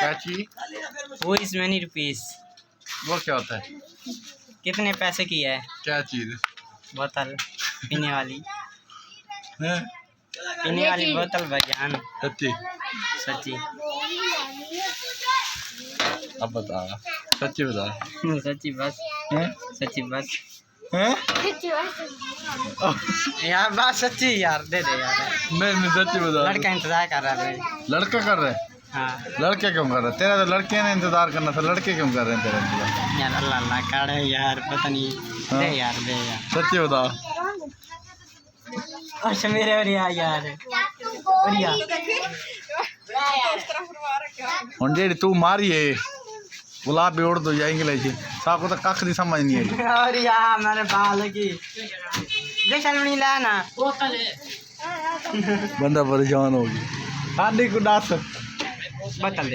क्या चीज? वो इज मैनी रुपीस। वो क्या होता है? कितने पैसे की है? क्या चीज? बोतल पीने वाली। हैं? पीने वाली बोतल भाईजान। सच्ची? सच्ची। अब बता, सच्ची बता। सच्ची बस। हैं? सच्ची बस। हैं? यार बात सच्ची यार, दे दे यार। नहीं सच्ची बता। लड़का इंतजार कर रहा है। लड़का कर रहे? हाँ लड़के क्यों कर रहे? तेरा तो लड़के ने इंतजार करना था, लड़के क्यों कर रहे हैं तेरा इंतजार? यार, अल्लाह अल्लाह काड़ है यार, पता नहीं। हाँ? दे यार, दे यार। सच्ची बता। अच्छा मेरे और यार ਹੁਣ ਜਿਹੜੀ ਤੂੰ ਮਾਰੀ ਏ गुलाब भी उड़ दो या इंग्लिश साको तो कख दी समझ नहीं आई। और यार मेरे बाल की जैसा नहीं लाना बंदा परेशान हो गया। हाँ को दस बोतल दे।